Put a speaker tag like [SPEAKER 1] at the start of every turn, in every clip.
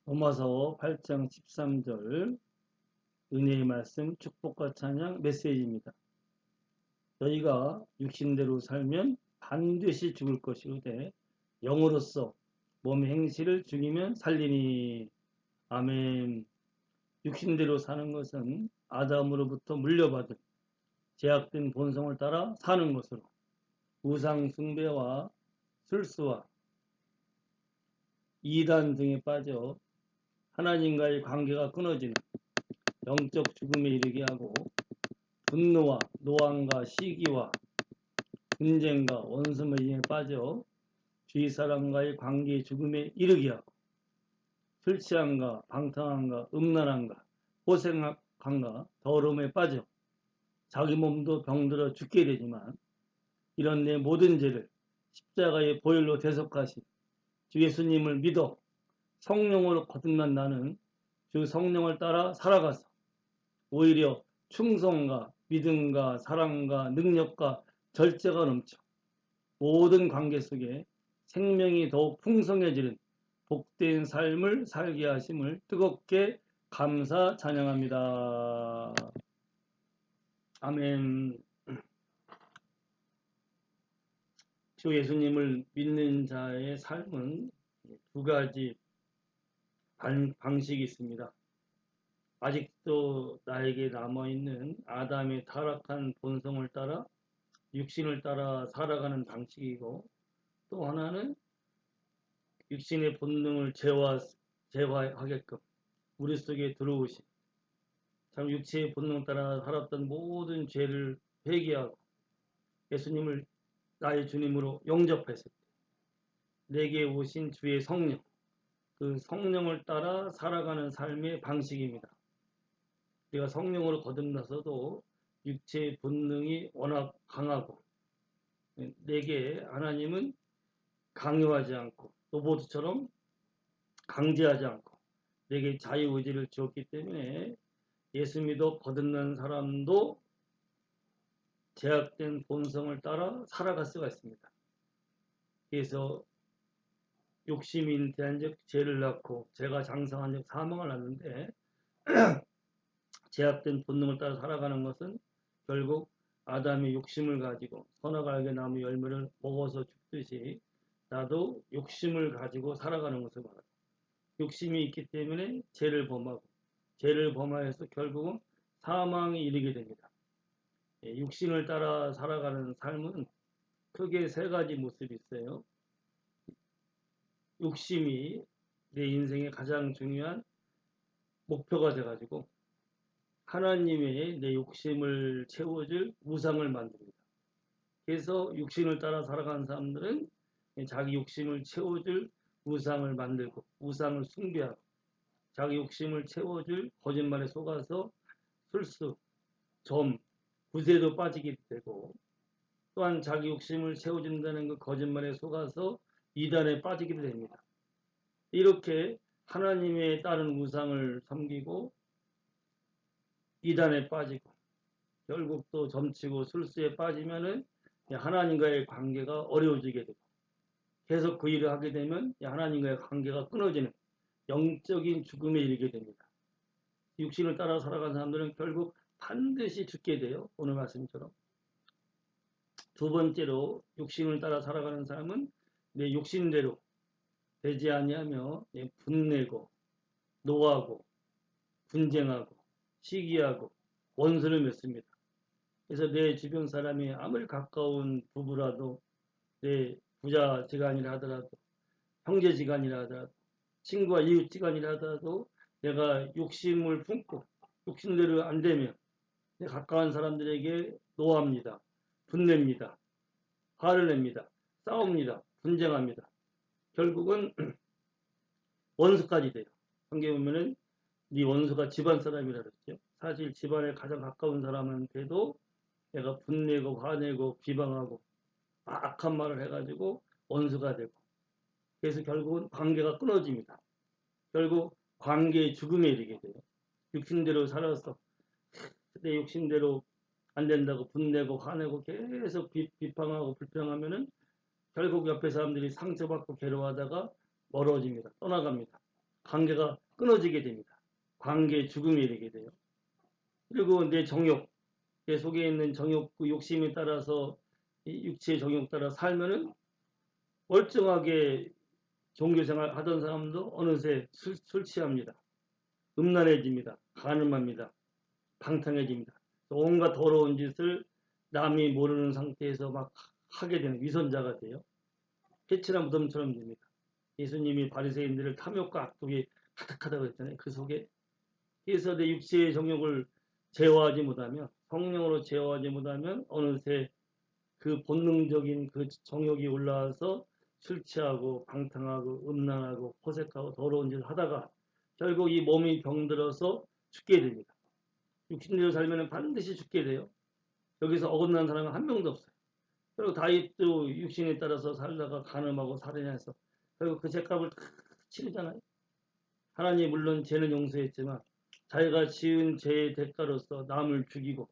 [SPEAKER 1] 로마서 8장 13절 은혜의 말씀 축복과 찬양 메시지입니다. 너희가 육신대로 살면 반드시 죽을 것이오되 영으로서 몸의 행실을 죽이면 살리니. 아멘. 육신대로 사는 것은 아담으로부터 물려받은 제약된 본성을 따라 사는 것으로 우상 숭배와 술수와 이단 등에 빠져 하나님과의 관계가 끊어지는 영적 죽음에 이르게 하고 분노와 노함과 시기와 분쟁과 원수매에 빠져 주위 사람과의 관계의 죽음에 이르게 하고 술 취함과 방탕함과 음란함과 호색함과 더러움에 빠져 자기 몸도 병들어 죽게 되지만 이런 내 모든 죄를 십자가의 보혈로 대속하신 주 예수님을 믿어 성령으로 거듭난 나는 주 성령을 따라 살아가서 오히려 충성과 믿음과 사랑과 능력과 절제가 넘쳐 모든 관계 속에 생명이 더욱 풍성해지는 복된 삶을 살게 하심을 뜨겁게 감사 찬양합니다. 아멘. 주 예수님을 믿는 자의 삶은 두 가지 방식이 있습니다. 아직도 나에게 남아있는 아담의 타락한 본성을 따라 육신을 따라 살아가는 방식이고, 또 하나는 육신의 본능을 제화하게끔 우리 속에 들어오신 참 육체의 본능을 따라 살았던 모든 죄를 회개하고 예수님을 나의 주님으로 영접했을 때 내게 오신 주의 성령, 그 성령을 따라 살아가는 삶의 방식입니다. 내가 성령으로 거듭나서도 육체의 본능이 워낙 강하고 내게 하나님은 강요하지 않고 로봇처럼 강제하지 않고 내게 자유의지를 주었기 때문에 예수 믿어 거듭난 사람도 제약된 본성을 따라 살아갈 수가 있습니다. 그래서 욕심이 잉태한 즉 죄를 낳고 죄가 장성한 즉 사망을 낳는데 제약된 본능을 따라 살아가는 것은 결국 아담의 욕심을 가지고 선악을 알게 나무 열매를 먹어서 죽듯이 나도 욕심을 가지고 살아가는 것을 말합니다. 욕심이 있기 때문에 죄를 범하고 죄를 범하여서 결국은 사망에 이르게 됩니다. 육신을 따라 살아가는 삶은 크게 세 가지 모습이 있어요. 욕심이 내 인생의 가장 중요한 목표가 돼가지고 하나님의 내 욕심을 채워줄 우상을 만듭니다. 그래서 육신을 따라 살아가는 사람들은 자기 욕심을 채워줄 우상을 만들고 우상을 숭배하고 자기 욕심을 채워줄 거짓말에 속아서 술수, 점, 구세도 빠지게 되고 또한 자기 욕심을 채워준다는 그 거짓말에 속아서 이단에 빠지게 됩니다. 이렇게 하나님에 따른 우상을 섬기고 이단에 빠지고 결국 또 점치고 술수에 빠지면은 하나님과의 관계가 어려워지게 되고 계속 그 일을 하게 되면 하나님과의 관계가 끊어지는 영적인 죽음에 이르게 됩니다. 육신을 따라 살아가는 사람들은 결국 반드시 죽게 돼요. 오늘 말씀처럼. 두 번째로 육신을 따라 살아가는 사람은 내 욕심대로 되지 아니하며 분내고 노하고 분쟁하고 시기하고 원수를 맺습니다. 그래서 내 주변 사람이 아무리 가까운 부부라도 내 부자지간이라 하더라도 형제지간이라 하더라도 친구와 이웃지간이라 하더라도 내가 욕심을 품고 욕심대로 안 되면 내 가까운 사람들에게 노합니다. 분냅니다. 화를 냅니다. 싸웁니다. 분쟁합니다. 결국은 원수까지 돼요. 성경에 보면은 네 원수가 집안 사람이라 그랬죠. 사실 집안에 가장 가까운 사람한테도 내가 분내고 화내고 비방하고 악한 말을 해가지고 원수가 되고 그래서 결국은 관계가 끊어집니다. 결국 관계의 죽음에 이르게 돼요. 육신대로 살아서 내 욕심대로 안 된다고 분내고 화내고 계속 비판하고 불평하면은 결국 옆에 사람들이 상처받고 괴로워하다가 멀어집니다. 떠나갑니다. 관계가 끊어지게 됩니다. 관계의 죽음이 되게 돼요. 그리고 내 정욕, 내 속에 있는 정욕, 그 욕심에 따라서 이 육체의 정욕 따라 살면은 멀쩡하게 종교생활 하던 사람도 어느새 술 취합니다. 음란해집니다. 간음합니다. 방탕해집니다. 온갖 더러운 짓을 남이 모르는 상태에서 막 하게 되는 위선자가 돼요. 해치나 무덤처럼 됩니다. 예수님이 바리새인들을 탐욕과 악독이 가득하다고 했잖아요. 그 속에. 그래서 내 육체의 정욕을 제어하지 못하면, 성령으로 제어하지 못하면 어느새 그 본능적인 그 정욕이 올라와서 술 취하고 방탕하고 음란하고 포색하고 더러운 짓을 하다가 결국 이 몸이 병들어서 죽게 됩니다. 육신대로 살면 반드시 죽게 돼요. 여기서 어긋난 사람은 한 명도 없어요. 그리고 다윗도 육신에 따라서 살다가 간음하고 살인해서 결국 그 죄값을 다 치르잖아요. 하나님이 물론 죄는 용서했지만 자기가 지은 죄의 대가로서 남을 죽이고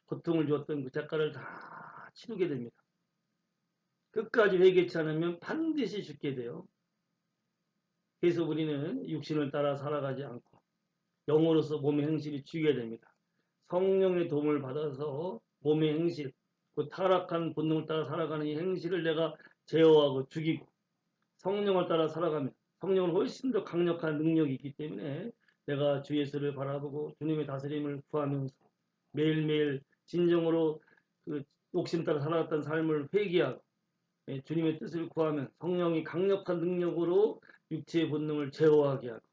[SPEAKER 1] 고통을 주었던 그 대가를 다 치르게 됩니다. 끝까지 회개치 않으면 반드시 죽게 돼요. 그래서 우리는 육신을 따라 살아가지 않고 영으로서 몸의 행실이 죽게 됩니다. 성령의 도움을 받아서 몸의 행실, 그 타락한 본능을 따라 살아가는 이 행실을 내가 제어하고 죽이고 성령을 따라 살아가면 성령은 훨씬 더 강력한 능력이 있기 때문에 내가 주 예수를 바라보고 주님의 다스림을 구하면서 매일매일 진정으로 그 욕심 따라 살아갔던 삶을 회개하고 주님의 뜻을 구하면 성령이 강력한 능력으로 육체의 본능을 제어하게 하고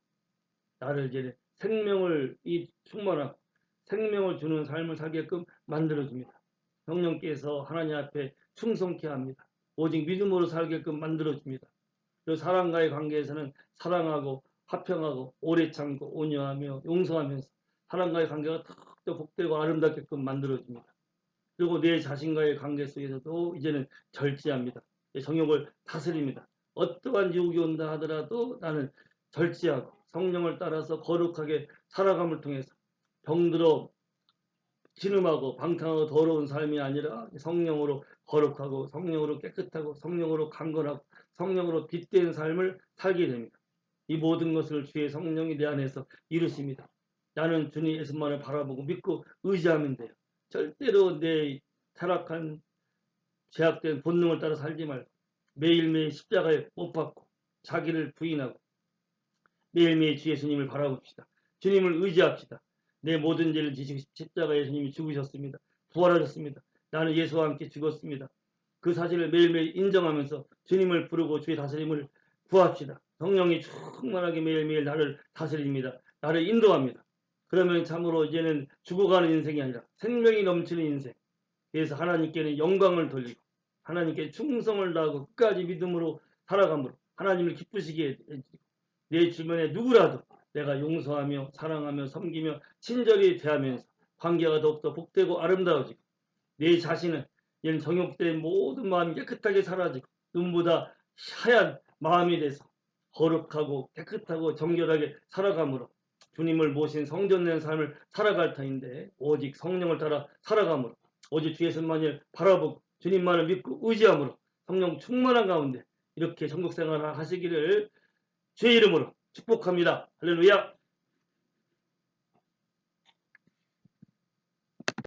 [SPEAKER 1] 나를 이제 생명을 충만하고 생명을 주는 삶을 살게끔 만들어줍니다. 성령께서 하나님 앞에 충성케 합니다. 오직 믿음으로 살게끔 만들어줍니다. 그리고 사람과의 관계에서는 사랑하고 화평하고 오래 참고 온유하며 용서하면서 사람과의 관계가 더욱더 복되고 아름답게끔 만들어줍니다. 그리고 내 자신과의 관계 속에서도 이제는 절제합니다. 정욕을 다스립니다. 어떠한 유혹이 온다 하더라도 나는 절제하고 성령을 따라서 거룩하게 살아감을 통해서 병들어 진음하고 방탕하고 더러운 삶이 아니라 성령으로 거룩하고 성령으로 깨끗하고 성령으로 강건하고 성령으로 빛된 삶을 살게 됩니다. 이 모든 것을 주의 성령이 내 안에서 이루십니다. 나는 주님 예수만을 바라보고 믿고 의지하면 돼요. 절대로 내 타락한 제약된 본능을 따라 살지 말고 매일매일 십자가에 못 박고 자기를 부인하고 매일매일 주 예수님을 바라봅시다. 주님을 의지합시다. 내 모든 죄를 지시고 십자가에 예수님이 죽으셨습니다. 부활하셨습니다. 나는 예수와 함께 죽었습니다. 그 사실을 매일매일 인정하면서 주님을 부르고 주의 다스림을 구합시다. 성령이 충만하게 매일매일 나를 다스립니다. 나를 인도합니다. 그러면 참으로 이제는 죽어가는 인생이 아니라 생명이 넘치는 인생. 그래서 하나님께는 영광을 돌리고 하나님께 충성을 다하고 끝까지 믿음으로 살아감으로 하나님을 기쁘시게 해주고 내 주변에 누구라도 내가 용서하며 사랑하며 섬기며 친절히 대하면서 관계가 더욱더 복되고 아름다워지고 내 자신은 이런 정욕된 모든 마음이 깨끗하게 사라지고 눈보다 하얀 마음이 돼서 거룩하고 깨끗하고 정결하게 살아감으로 주님을 모신 성전된 삶을 살아갈 터인데 오직 성령을 따라 살아감으로 오직 주 예수만을 바라보고 주님만을 믿고 의지함으로 성령 충만한 가운데 이렇게 천국 생활을 하시기를 주의 이름으로 축복합니다. 할렐루야.